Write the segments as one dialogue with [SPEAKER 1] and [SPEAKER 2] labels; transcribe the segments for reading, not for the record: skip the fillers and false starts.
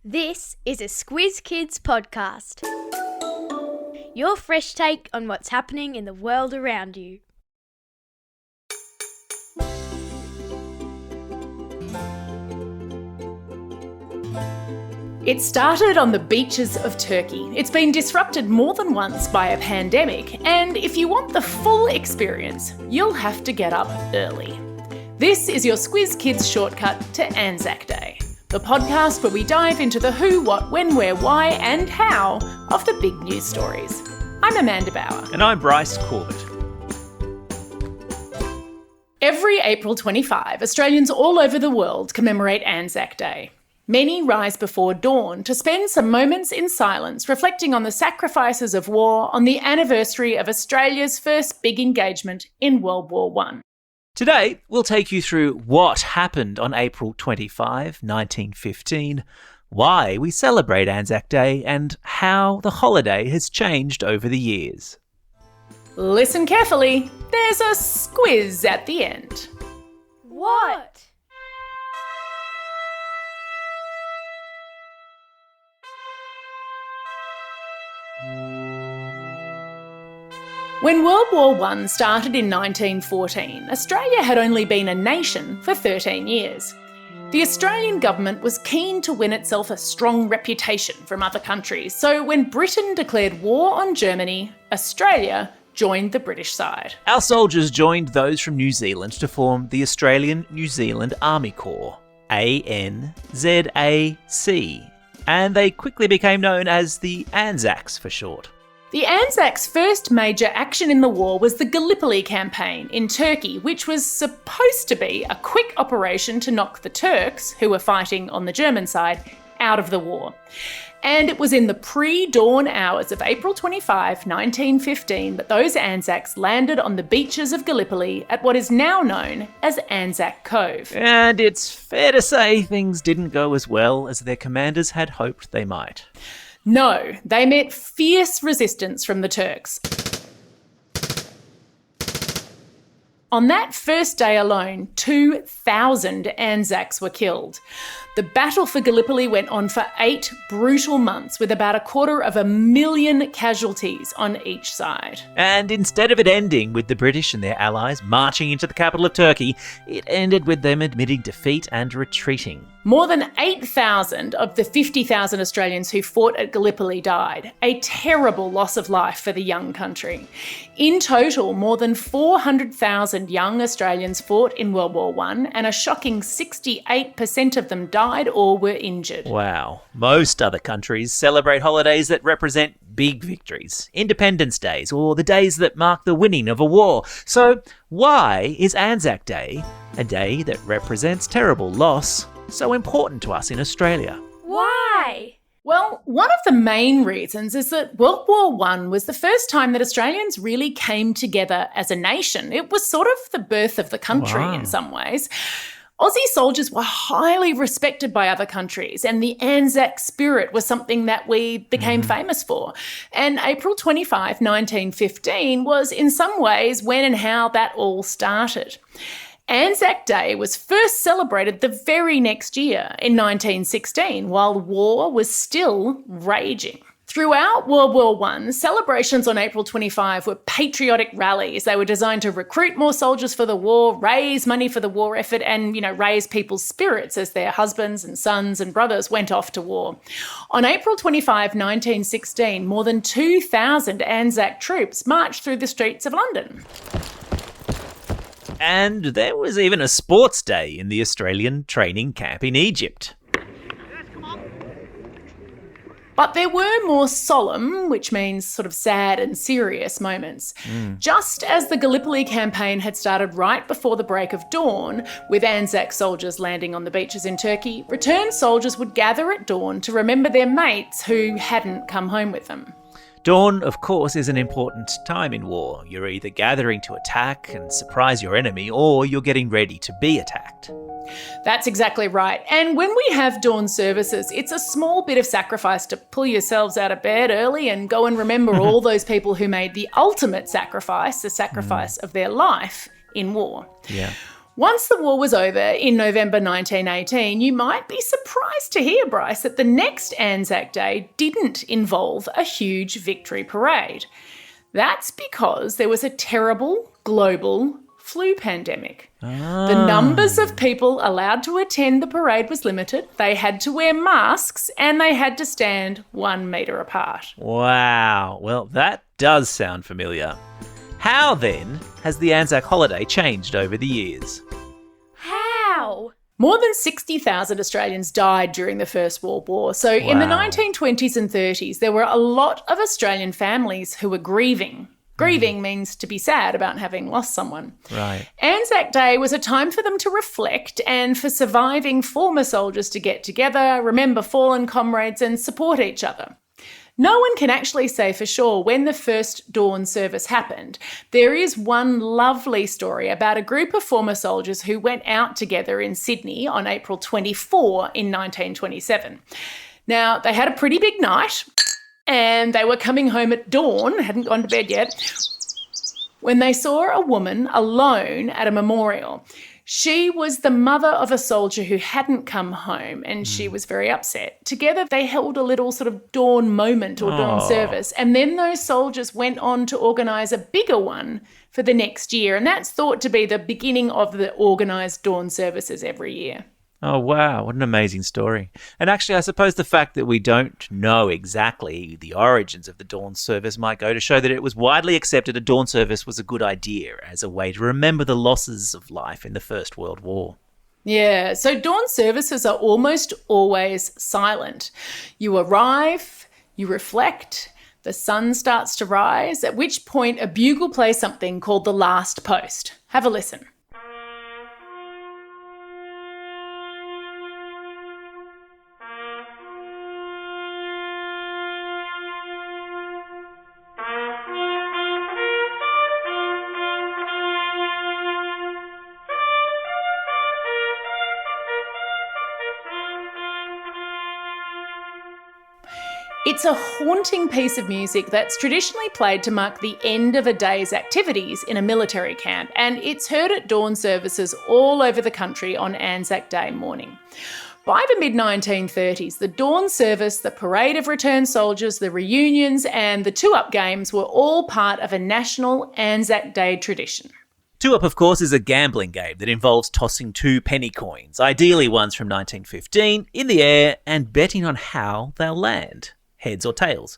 [SPEAKER 1] This is a Squiz Kids podcast. Your fresh take on what's happening in the world around you.
[SPEAKER 2] It started on the beaches of Turkey. It's been disrupted more than once by a pandemic, and if you want the full experience, you'll have to get up early. This is your Squiz Kids Shortcut to Anzac Day, the podcast where we dive into the who, what, when, where, why and how of the big news stories. I'm Amanda Bauer.
[SPEAKER 3] And I'm Bryce Corbett.
[SPEAKER 2] Every April 25, Australians all over the world commemorate Anzac Day. Many rise before dawn to spend some moments in silence reflecting on the sacrifices of war on the anniversary of Australia's first big engagement in World War I.
[SPEAKER 3] Today, we'll take you through what happened on April 25, 1915, why we celebrate Anzac Day, and how the holiday has changed over the years.
[SPEAKER 2] Listen carefully, there's a squiz at the end.
[SPEAKER 1] What?
[SPEAKER 2] When World War I started in 1914, Australia had only been a nation for 13 years. The Australian government was keen to win itself a strong reputation from other countries, so when Britain declared war on Germany, Australia joined the British side.
[SPEAKER 3] Our soldiers joined those from New Zealand to form the Australian New Zealand Army Corps, ANZAC, and they quickly became known as the Anzacs for short.
[SPEAKER 2] The Anzacs' first major action in the war was the Gallipoli campaign in Turkey, which was supposed to be a quick operation to knock the Turks, who were fighting on the German side, out of the war. And it was in the pre-dawn hours of April 25, 1915 that those Anzacs landed on the beaches of Gallipoli at what is now known as Anzac Cove.
[SPEAKER 3] And it's fair to say things didn't go as well as their commanders had hoped they might.
[SPEAKER 2] No, they met fierce resistance from the Turks. On that first day alone, 2,000 Anzacs were killed. The battle for Gallipoli went on for 8 brutal months with about 250,000 casualties on each side.
[SPEAKER 3] And instead of it ending with the British and their allies marching into the capital of Turkey, it ended with them admitting defeat and retreating.
[SPEAKER 2] More than 8,000 of the 50,000 Australians who fought at Gallipoli died, a terrible loss of life for the young country. In total, more than 400,000 young Australians fought in World War I, and a shocking 68% of them died or were injured.
[SPEAKER 3] Wow. Most other countries celebrate holidays that represent big victories, Independence Days, or the days that mark the winning of a war. So why is Anzac Day, a day that represents terrible loss, so important to us in Australia?
[SPEAKER 1] Why?
[SPEAKER 2] Well, one of the main reasons is that World War I was the first time that Australians really came together as a nation. It was sort of the birth of the country in some ways. Aussie soldiers were highly respected by other countries, and the Anzac spirit was something that we became famous for. And April 25, 1915 was in some ways when and how that all started. Anzac Day was first celebrated the very next year in 1916, while war was still raging. Throughout World War I, celebrations on April 25 were patriotic rallies. They were designed to recruit more soldiers for the war, raise money for the war effort, and, raise people's spirits as their husbands and sons and brothers went off to war. On April 25, 1916, more than 2,000 Anzac troops marched through the streets of London.
[SPEAKER 3] And there was even a sports day in the Australian training camp in Egypt.
[SPEAKER 2] But there were more solemn, which means sort of sad and serious moments. Just as the Gallipoli campaign had started right before the break of dawn, with Anzac soldiers landing on the beaches in Turkey, returned soldiers would gather at dawn to remember their mates who hadn't come home with them.
[SPEAKER 3] Dawn, of course, is an important time in war. You're either gathering to attack and surprise your enemy, or you're getting ready to be attacked.
[SPEAKER 2] That's exactly right. And when we have dawn services, it's a small bit of sacrifice to pull yourselves out of bed early and go and remember all those people who made the ultimate sacrifice, the sacrifice of their life in war.
[SPEAKER 3] Yeah.
[SPEAKER 2] Once the war was over in November 1918, you might be surprised to hear, Bryce, that the next Anzac Day didn't involve a huge victory parade. That's because there was a terrible global flu pandemic. The numbers of people allowed to attend the parade was limited. They had to wear masks and they had to stand 1 metre apart.
[SPEAKER 3] Wow. Well, that does sound familiar. How, then, has the Anzac holiday changed over the years?
[SPEAKER 1] How?
[SPEAKER 2] More than 60,000 Australians died during the First World War. So in the 1920s and 30s, there were a lot of Australian families who were grieving. Grieving means to be sad about having lost someone.
[SPEAKER 3] Right.
[SPEAKER 2] Anzac Day was a time for them to reflect and for surviving former soldiers to get together, remember fallen comrades and support each other. No one can actually say for sure when the first dawn service happened. There is one lovely story about a group of former soldiers who went out together in Sydney on April 24 in 1927. Now, they had a pretty big night and they were coming home at dawn, hadn't gone to bed yet, when they saw a woman alone at a memorial. She was the mother of a soldier who hadn't come home and she was very upset. Together they held a little sort of dawn moment or dawn service, and then those soldiers went on to organise a bigger one for the next year, and that's thought to be the beginning of the organised dawn services every year.
[SPEAKER 3] Oh, wow. What an amazing story. And actually, I suppose the fact that we don't know exactly the origins of the dawn service might go to show that it was widely accepted a dawn service was a good idea as a way to remember the losses of life in the First World War.
[SPEAKER 2] Yeah, so dawn services are almost always silent. You arrive, you reflect, the sun starts to rise, at which point a bugle plays something called the last post. Have a listen. It's a haunting piece of music that's traditionally played to mark the end of a day's activities in a military camp, and it's heard at dawn services all over the country on Anzac Day morning. By the mid-1930s, the dawn service, the parade of returned soldiers, the reunions and the two-up games were all part of a national Anzac Day tradition.
[SPEAKER 3] Two-up, of course, is a gambling game that involves tossing 2 penny coins, ideally ones from 1915, in the air and betting on how they'll land. Heads or tails.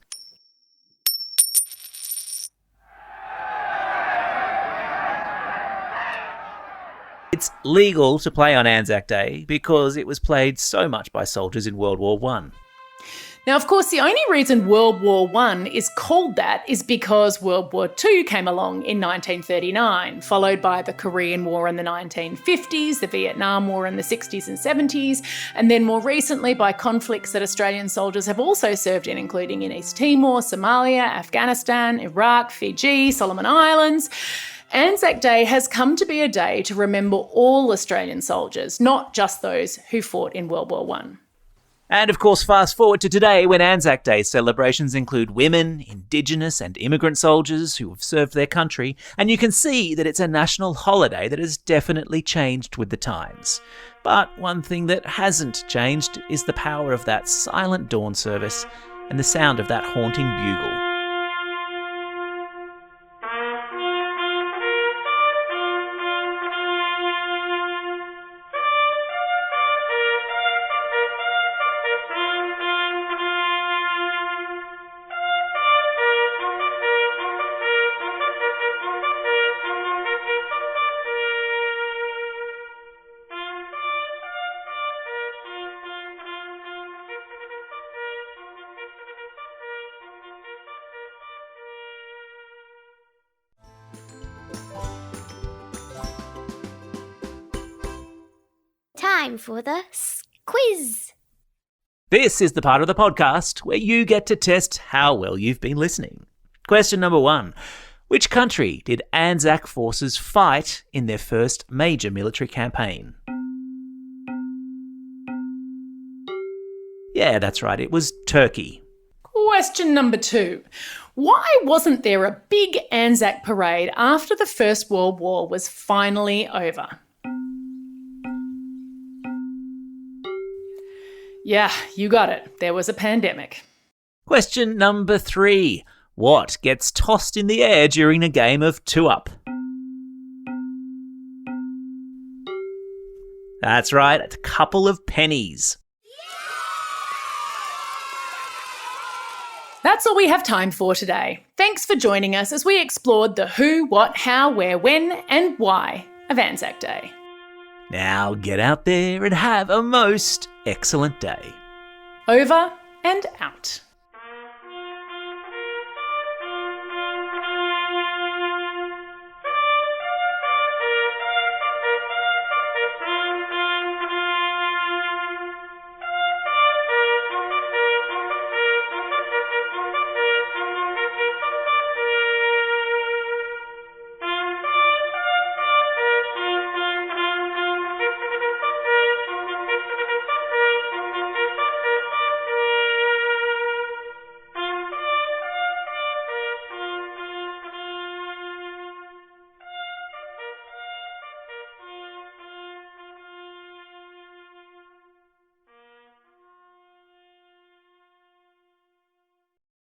[SPEAKER 3] It's legal to play on Anzac Day because it was played so much by soldiers in World War I.
[SPEAKER 2] Now, of course, the only reason World War I is called that is because World War II came along in 1939, followed by the Korean War in the 1950s, the Vietnam War in the 60s and 70s, and then more recently by conflicts that Australian soldiers have also served in, including in East Timor, Somalia, Afghanistan, Iraq, Fiji, Solomon Islands. Anzac Day has come to be a day to remember all Australian soldiers, not just those who fought in World War I.
[SPEAKER 3] And of course, fast forward to today when Anzac Day celebrations include women, Indigenous and immigrant soldiers who have served their country, and you can see that it's a national holiday that has definitely changed with the times. But one thing that hasn't changed is the power of that silent dawn service and the sound of that haunting bugle.
[SPEAKER 1] Time for the quiz.
[SPEAKER 3] This is the part of the podcast where you get to test how well you've been listening. Question number 1. Which country did Anzac forces fight in their first major military campaign? Yeah, that's right. It was Turkey.
[SPEAKER 2] Question number 2. Why wasn't there a big Anzac parade after the First World War was finally over? Yeah, you got it. There was a pandemic.
[SPEAKER 3] Question number 3. What gets tossed in the air during a game of 2-up? That's right, a couple of pennies.
[SPEAKER 2] That's all we have time for today. Thanks for joining us as we explored the who, what, how, where, when and why of Anzac Day.
[SPEAKER 3] Now get out there and have a most excellent day.
[SPEAKER 2] Over and out.